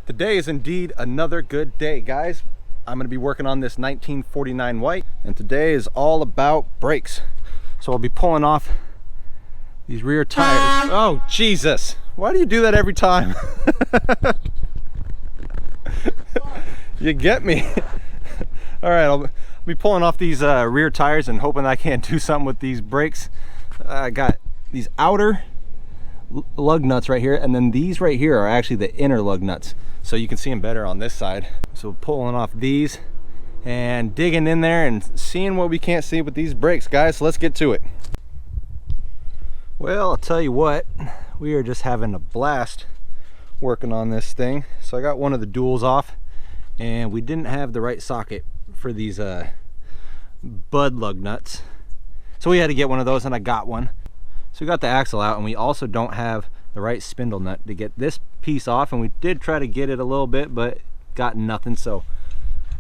Today is indeed another good day, guys. I'm going to be working on this 1949 white, and today is all about brakes. So I'll be pulling off these rear tires. Oh, Jesus. Why do you do that every time? You get me. All right, I'll be pulling off these rear tires and hoping I can do something with these brakes. I got these outer lug nuts right here, and then these right here are actually the inner lug nuts, so you can see them better on this side. So pulling off these and digging in there and seeing what we can't see with these brakes, guys. So let's get to it. Well, I'll tell you what, we are just having a blast working on this thing. So I got one of the duals off, and we didn't have the right socket for these bud lug nuts, so we had to get one of those, and I got one. So we got the axle out, and we also don't have the right spindle nut to get this piece off, and we did try to get it a little bit, but got nothing. So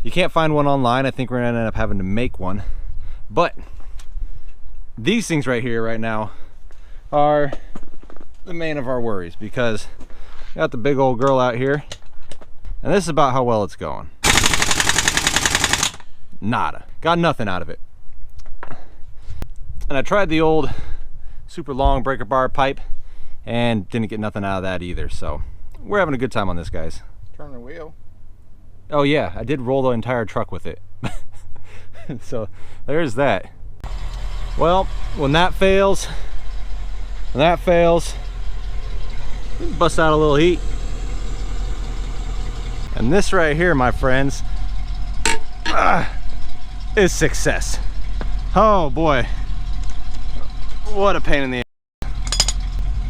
you can't find one online. I think we're gonna end up having to make one. But these things right here right now are the main of our worries, because we got the big old girl out here, and this is about how well it's going. Nada. Got nothing out of it. And I tried the old super long breaker bar pipe and didn't get nothing out of that either. So we're having a good time on this, guys. Turn the wheel. Oh yeah, I did roll the entire truck with it. So there's that. Well, when that fails, bust out a little heat. And this right here, my friends, is success. Oh boy, what a pain in the ass.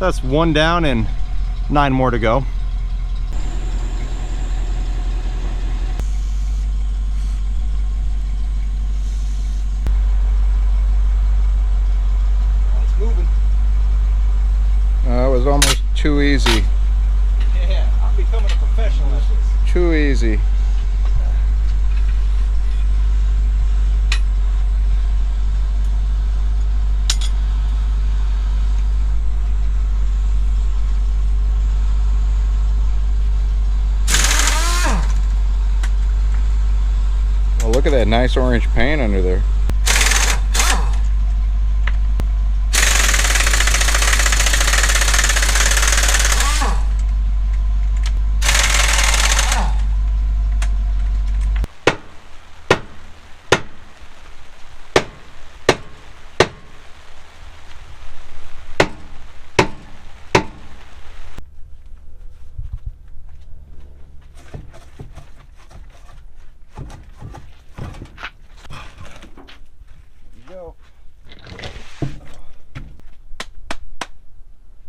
That's one down and 9 more to go. It's moving. It was almost too easy. Yeah, I'm becoming a professional at this. Too easy. Well, look at that nice orange paint under there.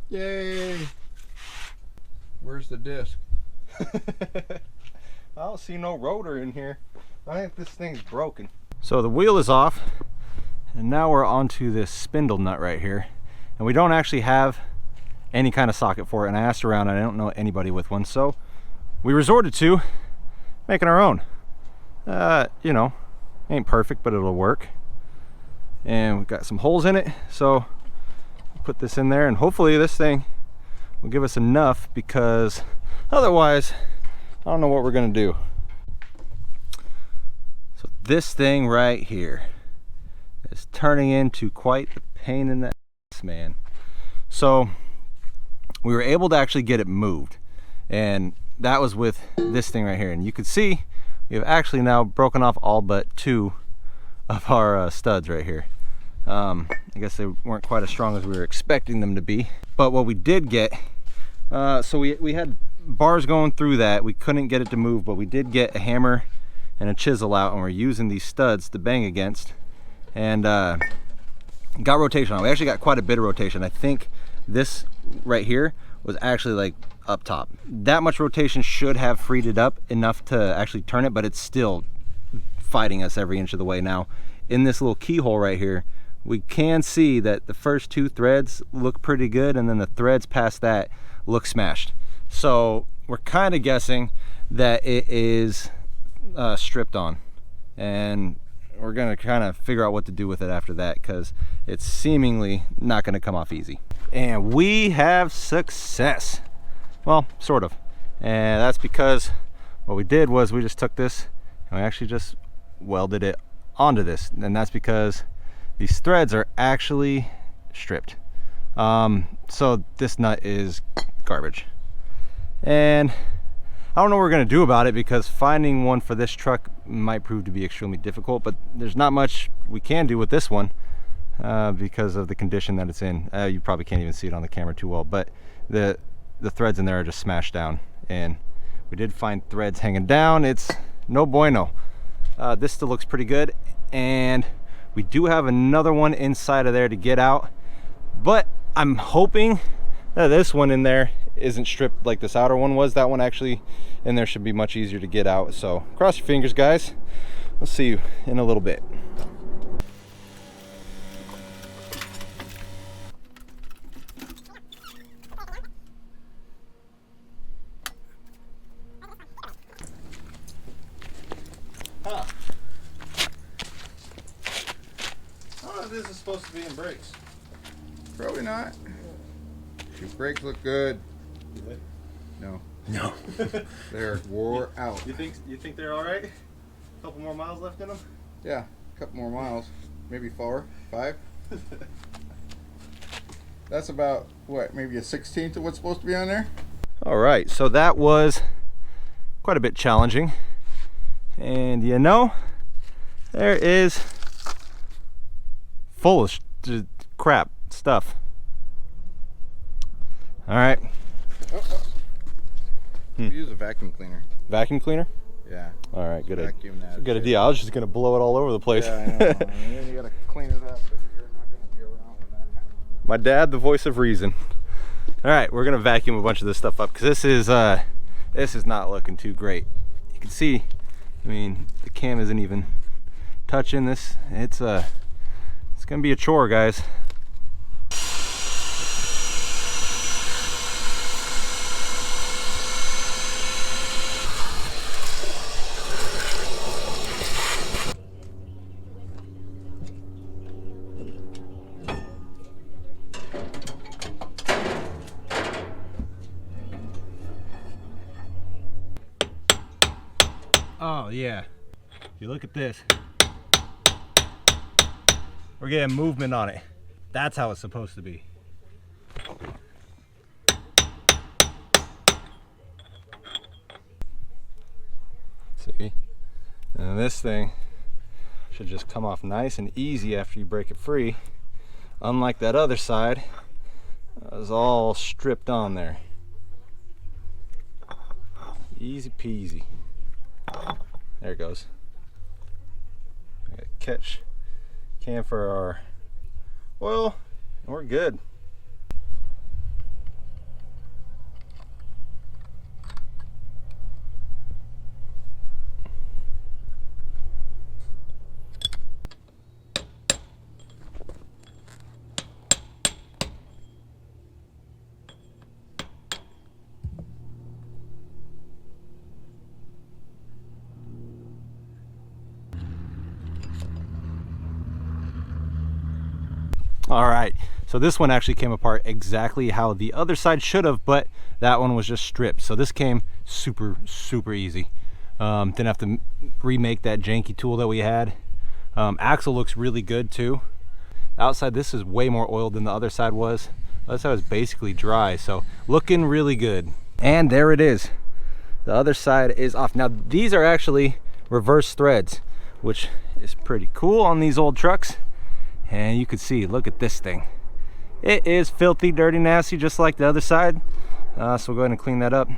Yay! Where's the disc? I don't see no rotor in here. I think this thing's broken. So the wheel is off, and now we're onto this spindle nut right here, and we don't actually have any kind of socket for it. And I asked around, and I don't know anybody with one, so we resorted to making our own. You know, ain't perfect, but it'll work. And we've got some holes in it, so put this in there, and hopefully this thing will give us enough, because otherwise I don't know what we're gonna do. So this thing right here is turning into quite the pain in the ass, man. So we were able to actually get it moved, and that was with this thing right here. And you can see we have actually now broken off all but 2 of our studs right here. I guess they weren't quite as strong as we were expecting them to be. But what we did get, so we had bars going through that. We couldn't get it to move, but we did get a hammer and a chisel out, and we're using these studs to bang against, and got rotation on. We actually got quite a bit of rotation. I think this right here was actually like up top. That much rotation should have freed it up enough to actually turn it, but it's still fighting us every inch of the way. Now in this little keyhole right here, we can see that the first 2 threads look pretty good, and then the threads past that look smashed. So we're kind of guessing that it is stripped on, and we're gonna kind of figure out what to do with it after that, because it's seemingly not gonna come off easy. And we have success. Well, sort of. And that's because what we did was we just took this and we actually just welded it onto this, and that's because these threads are actually stripped. So this nut is garbage, and I don't know what we're gonna do about it, because finding one for this truck might prove to be extremely difficult, but there's not much we can do with this one because of the condition that it's in. You probably can't even see it on the camera too well, but the threads in there are just smashed down, and we did find threads hanging down. It's no bueno. This still looks pretty good, and we do have another one inside of there to get out, but I'm hoping that this one in there isn't stripped like this outer one was. That one actually in there should be much easier to get out. So cross your fingers, guys. We'll see you in a little bit. Huh. I don't know if this is supposed to be in brakes. Probably not. Your brakes look good. Do they? No. No. They're wore out. You think they're all right? A couple more miles left in them? Yeah, a couple more miles. Maybe 4, 5. That's about, what, maybe a 16th of what's supposed to be on there? All right, so that was quite a bit challenging. And you know, there is full of crap stuff. All right. Use a vacuum cleaner. Vacuum cleaner? Yeah. All right, good. Vacuum that. Good idea. I was just gonna blow it all over the place. Yeah, I know. And then you gotta clean it up, but you're not gonna be around when that happens. My dad, the voice of reason. All right, we're gonna vacuum a bunch of this stuff up, because this is not looking too great. You can see, I mean, the cam isn't even touching this. It's gonna be a chore, guys. Oh yeah, if you look at this, we're getting movement on it. That's how it's supposed to be. See, and this thing should just come off nice and easy after you break it free, unlike that other side. It was all stripped on there. Easy peasy. There it goes. I gotta catch can for our oil, and we're good. All right, so this one actually came apart exactly how the other side should have, but that one was just stripped. So this came super easy. Didn't have to remake that janky tool that we had. Axle looks really good too. Outside, this is way more oiled than the other side was. The other side was basically dry, so looking really good. And there it is. The other side is off. Now these are actually reverse threads, which is pretty cool on these old trucks. And you can see, look at this thing. It is filthy, dirty, nasty, just like the other side. So we'll go ahead and clean that up.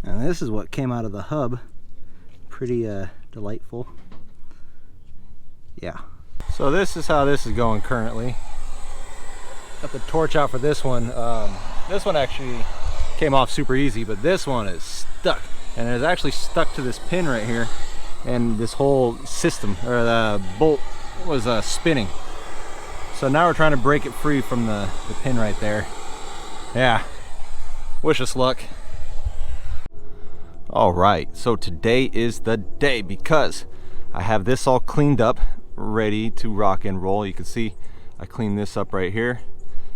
And this is what came out of the hub. Pretty delightful. Yeah. So this is how this is going currently. Got the torch out for this one. This one actually came off super easy, but this one is stuck. And it's actually stuck to this pin right here. And this whole system, or the bolt, was spinning. So now we're trying to break it free from the pin right there. Yeah, wish us luck. All right, so today is the day, because I have this all cleaned up, ready to rock and roll. You can see I cleaned this up right here,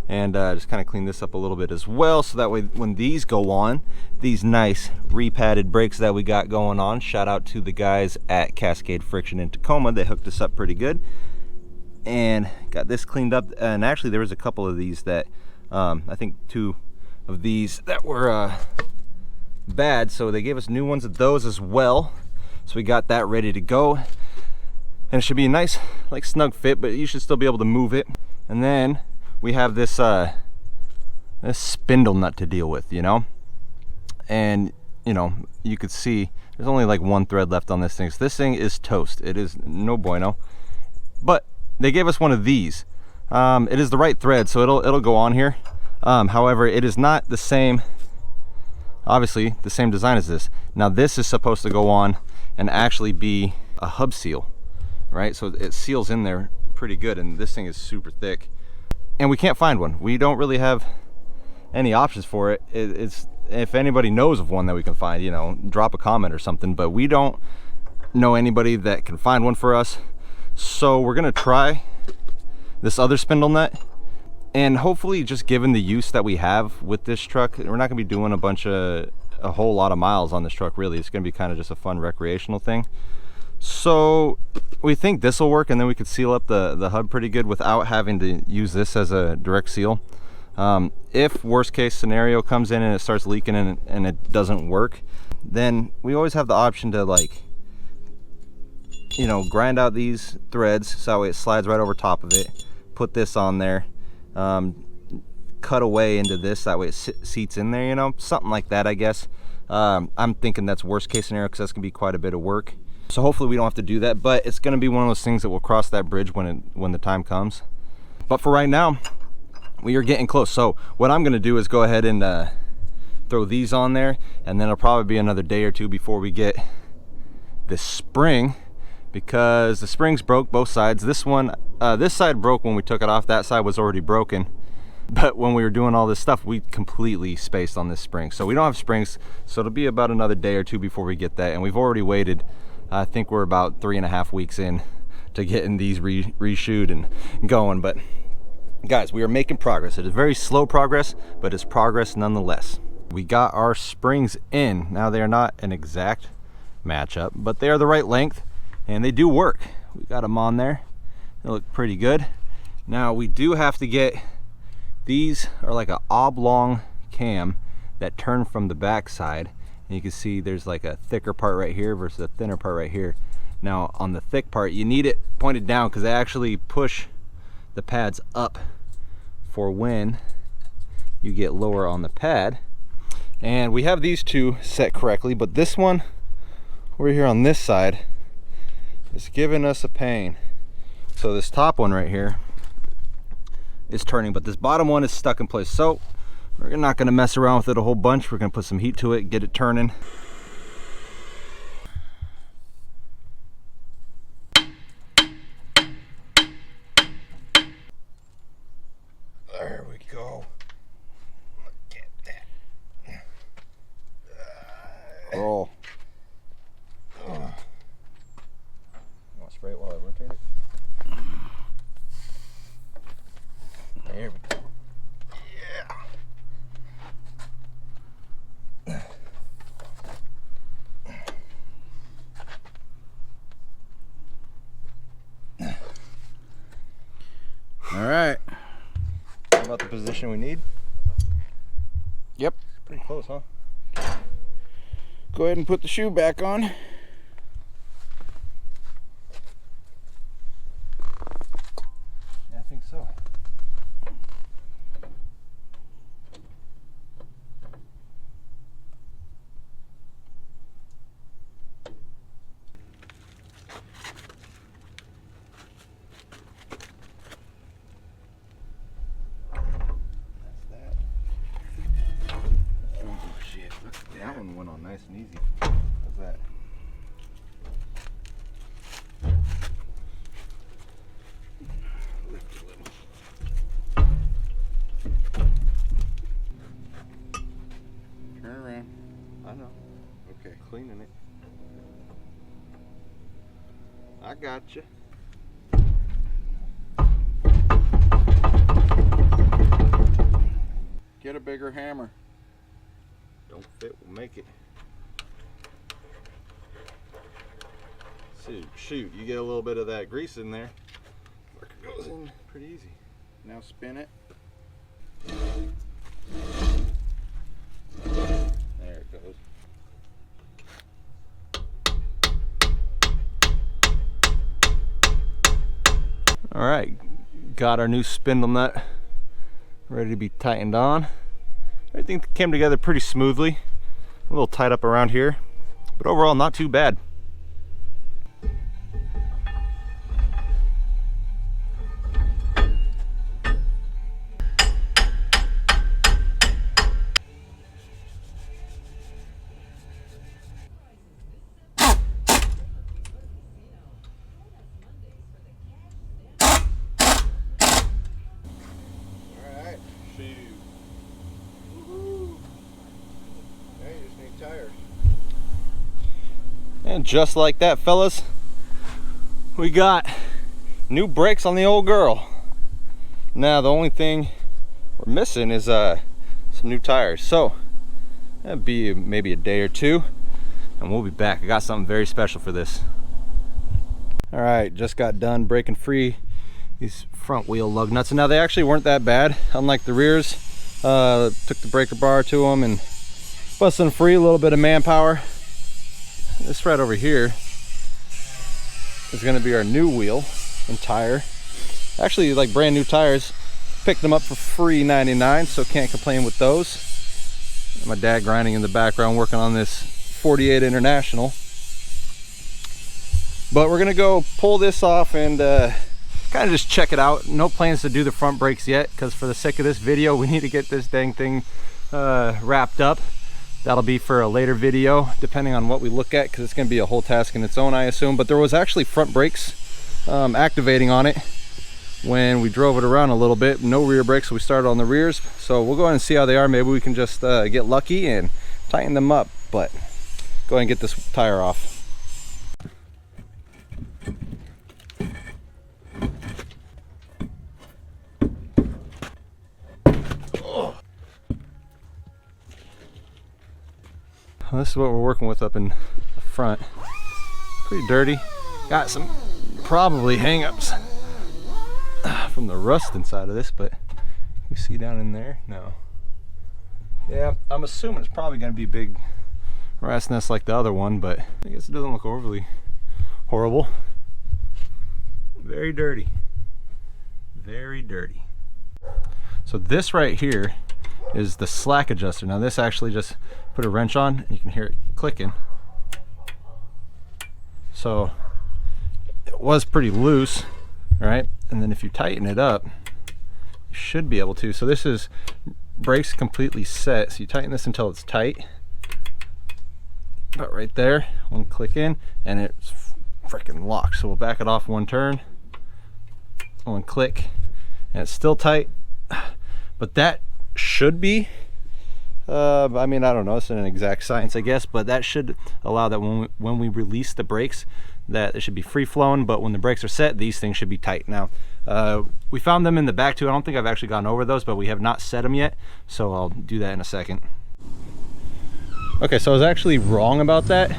and just kind of clean this up a little bit as well, so that way when these go on, these nice repadded brakes that we got going on, shout out to the guys at Cascade Friction in Tacoma, they hooked us up pretty good and got this cleaned up. And actually there was a couple of these that I think 2 of these that were bad, so they gave us new ones of those as well, so we got that ready to go, and it should be a nice like snug fit, but you should still be able to move it. And then we have this this spindle nut to deal with, you know, and you know, you could see there's only like 1 thread left on this thing, so this thing is toast. It is no bueno, but they gave us one of these. It is the right thread, so it'll go on here. However, it is not the same, obviously the same design as this. Now this is supposed to go on and actually be a hub seal, right? So it seals in there pretty good, and this thing is super thick, and we can't find one. We don't really have any options for it. It's, if anybody knows of one that we can find, you know, drop a comment or something, but we don't know anybody that can find one for us. So we're gonna try this other spindle nut, and hopefully, just given the use that we have with this truck, we're not gonna be doing a whole lot of miles on this truck really. It's gonna be kind of just a fun recreational thing. So we think this will work, and then we could seal up the hub pretty good without having to use this as a direct seal. If worst case scenario comes in and it starts leaking and it doesn't work, then we always have the option to, like, you know, grind out these threads so that way it slides right over top of it, put this on there, cut away into this, that way it seats in there, you know, something like that, I guess. I'm thinking that's worst case scenario, because that's gonna be quite a bit of work. So hopefully we don't have to do that, but it's gonna be one of those things that we'll cross that bridge when the time comes. But for right now, we are getting close. So what I'm gonna do is go ahead and throw these on there, and then it'll probably be another day or 2 before we get this spring, because the springs broke both sides. This one, this side broke when we took it off, that side was already broken. But when we were doing all this stuff, we completely spaced on this spring. So we don't have springs, so it'll be about another day or 2 before we get that. And we've already waited, I think we're about 3.5 weeks in to getting these reshoot and going. But guys, we are making progress. It is very slow progress, but it's progress nonetheless. We got our springs in. Now they are not an exact matchup, but they are the right length and they do work. We got them on there. They look pretty good. Now we do have to get, these are like an oblong cam that turn from the back side, and you can see there's like a thicker part right here versus a thinner part right here. Now on the thick part, you need it pointed down because they actually push the pads up for when you get lower on the pad. And we have these 2 set correctly, but this one over here on this side is giving us a pain. So this top one right here is turning, but this bottom one is stuck in place. So we're not going to mess around with it a whole bunch. We're going to put some heat to it, get it turning. There we go. Look at that. Roll. You want to spray it while I rotate it? There we go. Yeah. All right. About the position we need? Yep. Pretty close, huh? Go ahead and put the shoe back on. Yeah, I think so. That one went on nice and easy. How's that? Lift a little. Turn around. I know. Okay. Cleaning it. I got you. Get a bigger hammer. Don't fit, we'll make it. Shoot, you get a little bit of that grease in there. Work goes in pretty easy. Now spin it. There it goes. All right, got our new spindle nut ready to be tightened on. Everything came together pretty smoothly. A little tight up around here, but overall not too bad. And just like that, fellas, we got new brakes on the old girl. Now the only thing we're missing is some new tires. So that'd be maybe a day or two and we'll be back. I got something very special for this. All right, just got done breaking free these front wheel lug nuts. And now they actually weren't that bad, unlike the rears. Took the breaker bar to them and busted them free, a little bit of manpower. This right over here is going to be our new wheel and tire. Actually, like brand new tires. Picked them up for free 99, so can't complain with those. My dad grinding in the background working on this 48 International. But we're going to go pull this off and kind of just check it out. No plans to do the front brakes yet, because for the sake of this video, we need to get this dang thing wrapped up. That'll be for a later video, depending on what we look at, because it's going to be a whole task in its own, I assume. But there was actually front brakes activating on it when we drove it around a little bit. No rear brakes, so we started on the rears. So we'll go ahead and see how they are. Maybe we can just get lucky and tighten them up. But go ahead and get this tire off. This is what we're working with up in the front. Pretty dirty. Got some probably hang-ups from the rust inside of this, but you see down in there? No. Yeah, I'm assuming it's probably going to be a big rat's nest like the other one, but I guess it doesn't look overly horrible. Very dirty. Very dirty. So this right here is the slack adjuster. Now this actually just put a wrench on and you can hear it clicking. So it was pretty loose, right? And then if you tighten it up, you should be able to. So this is brakes completely set. So you tighten this until it's tight. About right there, one click in and it's freaking locked. So we'll back it off one turn, one click, and it's still tight. But that should be I mean, I don't know, it's an exact science I guess, but that should allow that when we release the brakes, that it should be free flowing, but when the brakes are set, these things should be tight. Now we found them in the back too. I don't think I've actually gone over those, but we have not set them yet, so I'll do that in a second. Okay, so I was actually wrong about that.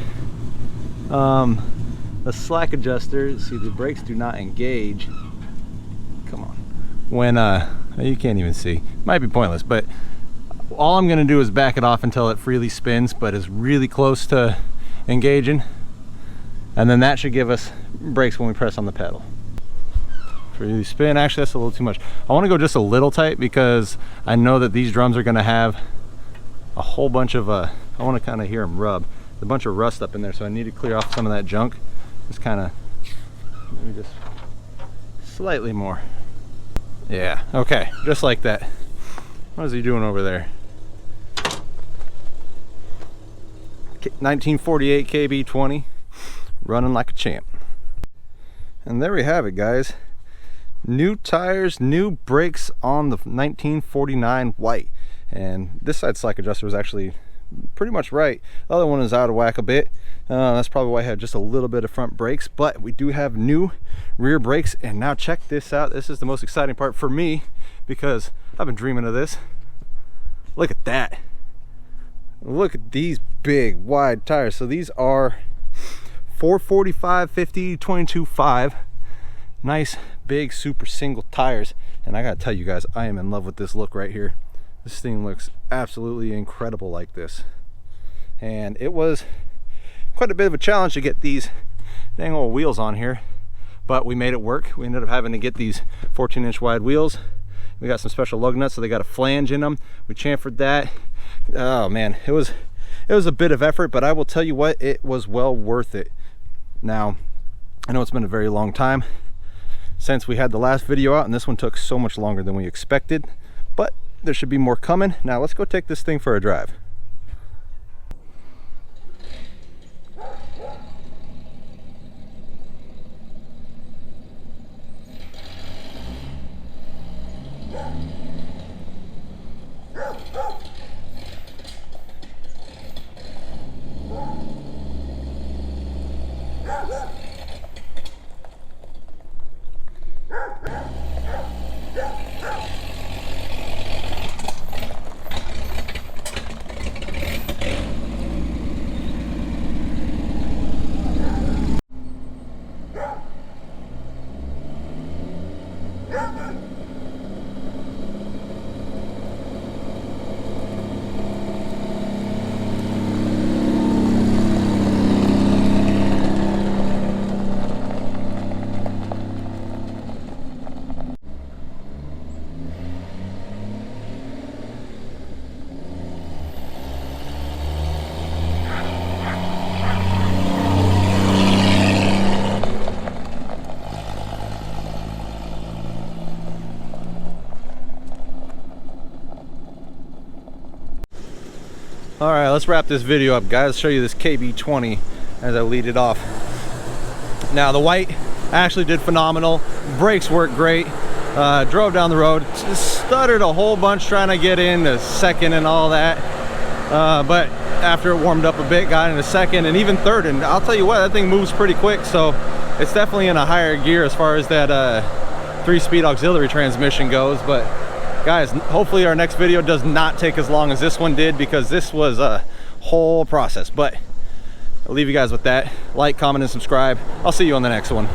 The slack adjuster, see, the brakes do not engage. Come on. When you can't even see, might be pointless, but all I'm going to do is back it off until it freely spins, but is really close to engaging, and then that should give us brakes when we press on the pedal. Freely spin. Actually, that's a little too much. I want to go just a little tight because I know that these drums are going to have a whole bunch of I want to kind of hear them rub. There's a bunch of rust up in there, so I need to clear off some of that junk. Just kind of maybe just slightly more. Yeah, okay, just like that. What is he doing over there? 1948 KB20, running like a champ. And there we have it, guys. New tires, new brakes on the 1949 white. And this side slack adjuster was actually pretty much right. The other one is out of whack a bit. That's probably why I had just a little bit of front brakes, but we do have new rear brakes. And now check this out. This is the most exciting part for me because I've been dreaming of this. Look at that. Look at these big wide tires. So these are 445 50 22.5. Nice big super single tires. And I gotta tell you guys, I am in love with this look right here. This thing looks absolutely incredible like this. And it was quite a bit of a challenge to get these dang old wheels on here, but we made it work. We ended up having to get these 14-inch wide wheels. We got some special lug nuts, so they got a flange in them. We chamfered that. Oh man, it was a bit of effort, but I will tell you what, it was well worth it. Now, I know it's been a very long time since we had the last video out, and this one took so much longer than we expected, but there should be more coming. Now let's go take this thing for a drive. All right, let's wrap this video up, guys. Show you this KB20 as I lead it off. Now the white actually did phenomenal. Brakes worked great. Drove down the road, just stuttered a whole bunch trying to get into second and all that. But after it warmed up a bit, got into second and even third. And I'll tell you what, that thing moves pretty quick. So it's definitely in a higher gear as far as that 3-speed auxiliary transmission goes. But guys, hopefully our next video does not take as long as this one did, because this was a whole process. But I'll leave you guys with that. Like, comment, and subscribe. I'll see you on the next one.